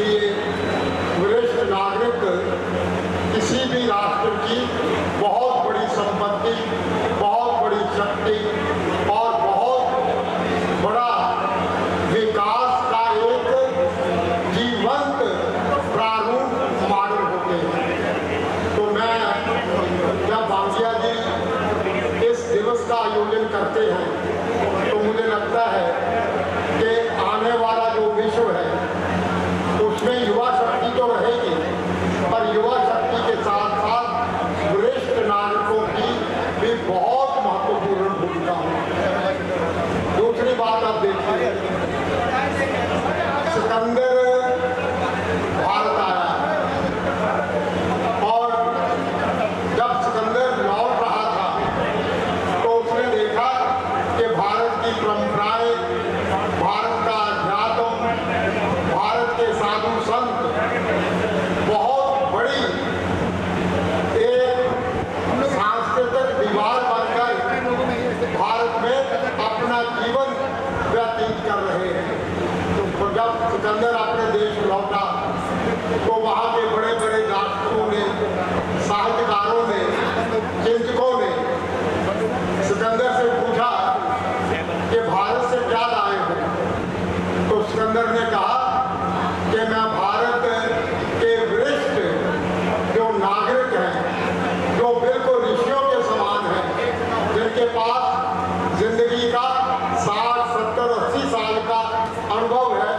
इसलिए वरिष्ठ नागरिक किसी भी राष्ट्र की बहुत बड़ी संपत्ति, बहुत बड़ी शक्ति और बहुत बड़ा विकास का एक जीवंत प्रारूप मॉडल होते हैं। तो मैं जब भांजिया जी इस दिवस का आयोजन करते हैं तो मुझे लगता है कि आने वाला जो विश्व है उसमें युवा शक्ति तो रहेगी, पर युवा शक्ति के साथ साथ वरिष्ठ नागरिकों की भी बहुत महत्वपूर्ण भूमिका होगी। दूसरी बात आप देखिए, सिकंदर भारत आया और जब सिकंदर लौट रहा था तो उसने देखा कि भारत की परंपराएं, भारत का अध्यात्म, भारत के साधु संत बहुत बड़ी एक सांस्कृतिक दीवार बनकर भारत में अपना जीवन व्यतीत कर रहे हैं। तो जब सिकंदर अपने देश लौटा तो वहाँ के बड़े बड़े दार्शनिकों ने, साहित्यकारों ने, चिंतकों ने सिकंदर से पूछा कि भारत से क्या लाए हो? तो सिकंदर ने कहा कि मैं भारत के वरिष्ठ जो नागरिक हैं, जो बिल्कुल ऋषियों के समान हैं, जिनके पास जिंदगी का 60, 70, 80 साल का अनुभव है,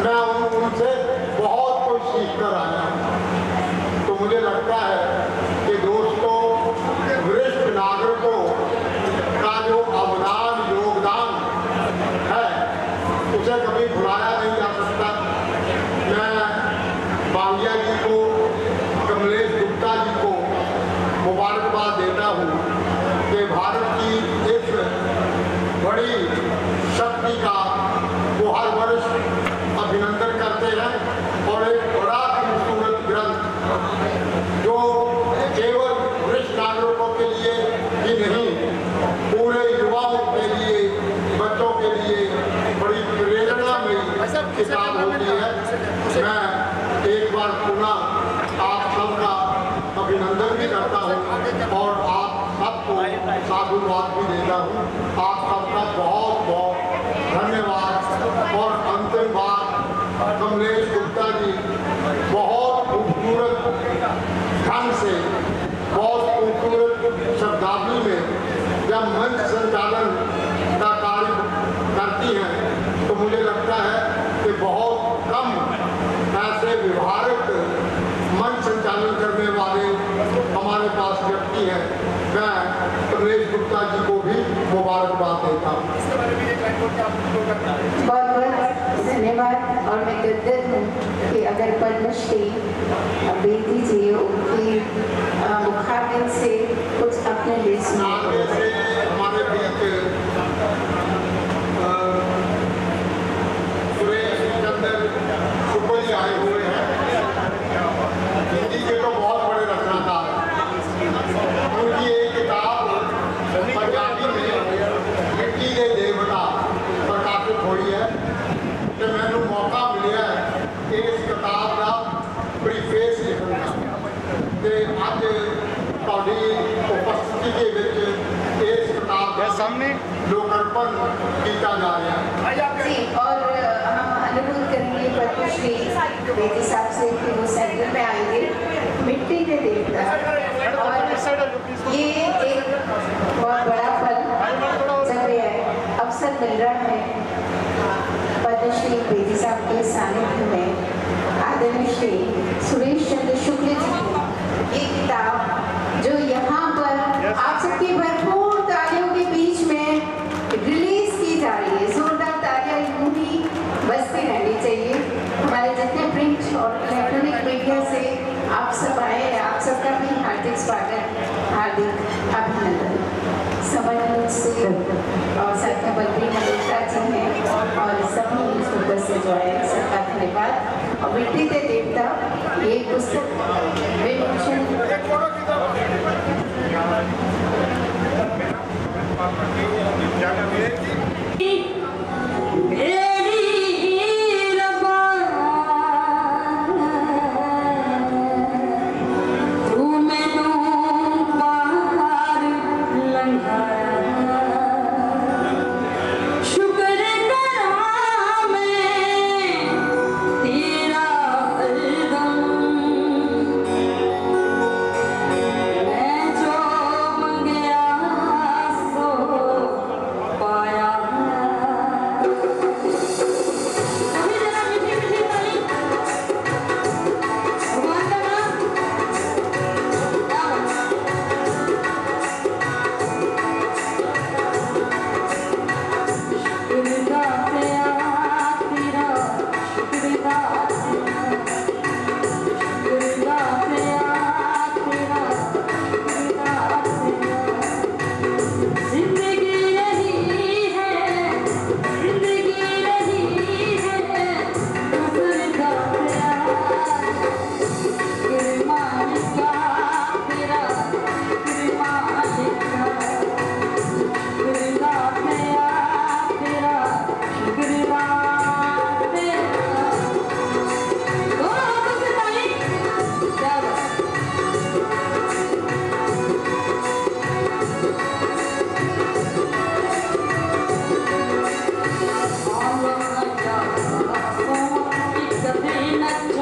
मैं उनसे बहुत कुछ सीख कर आया हूँ। तो मुझे लगता है कि दोस्तों, वरिष्ठ नागरिकों का जो अवदान, योगदान है, उसे कभी भुलाया नहीं जा सकता। मैं भांजिया जी को, कमलेश गुप्ता जी को मुबारकबाद देता हूँ कि भारत की इस बड़ी शक्ति का वो हर वर्ष अभिनंदन करते हैं और एक बड़ा खूबसूरत ग्रंथ जो केवल वरिष्ठ नागरिकों के लिए ही नहीं, पूरे युवाओं के लिए, बच्चों के लिए बड़ी प्रेरणामयी किताब होती है। मैं एक बार पुनः आप सबका अभिनंदन भी करता हूँ और आप सबको साधुवाद भी देता हूँ। आप सबका बहुत बहुत धन्यवाद। और अंतिम बात, कमलेश गुप्ता जी बहुत खूबसूरत ढंग से, बहुत खूबसूरत शब्दावली में जब मंच संचालन का कार्य करती हैं तो मुझे लगता है कि बहुत कम ऐसे व्यवहारिक मंच संचालन करने वाले हमारे पास व्यक्ति हैं। मैं कमलेश गुप्ता जी को भी मुबारकबाद देता हूँ। बहुत बहुत धन्यवाद। और मैं गद्गद हूँ कि अगर पद्मश्री बेटी जी उनकी मुखाबिन से कुछ अपने लिए आगे से हमारे बीच सुरेश चंद्र शुक्ल जी आए हुए हैं। हिंदी के तो बहुत बड़े रचनाकार हैं। उनकी एक किताब पंजाबी में मिट्टी के देवता प्रकाशित हुई है कि मैंने मौका मिला है कि इस किताब का प्रीफेस लिखने का। अज ਤੁਹਾਡੀ उपस्थिति के ਵਿੱਚ इस किताब का सामने लोकार्पण किया जा रहा है। जी, और हम अनुरोध करेंगे पद्मश्री बेटी साहब से कि वो सेंटर में आएंगे। मिट्टी के देवता और ये एक बहुत बड़ा फल जब ये अवसर मिल रहा है पद्मश्री बेटी साहब के सानिध्य में आदरणीय श्री सुरेश चंद्र शुक्ल जी की एक किताब जो यहाँ पर आप सबकी भरपूर तालियों के बीच में रिलीज की जा रही है। जोरदार तालियां यूं ही बजती रहनी चाहिए। हमारे जितने प्रिंट और इलेक्ट्रॉनिक मीडिया से आप सब आए, आप सबका भी हार्दिक स्वागत, हार्दिक अभिनंदन। समन्वय से और साथ में बलबीर मल्होत्रा जी हैं और सभी न्यूज़पेपर से जो है सबका धन्यवाद। और मिट्टी के देवता ये पुस्तक विमोचन It's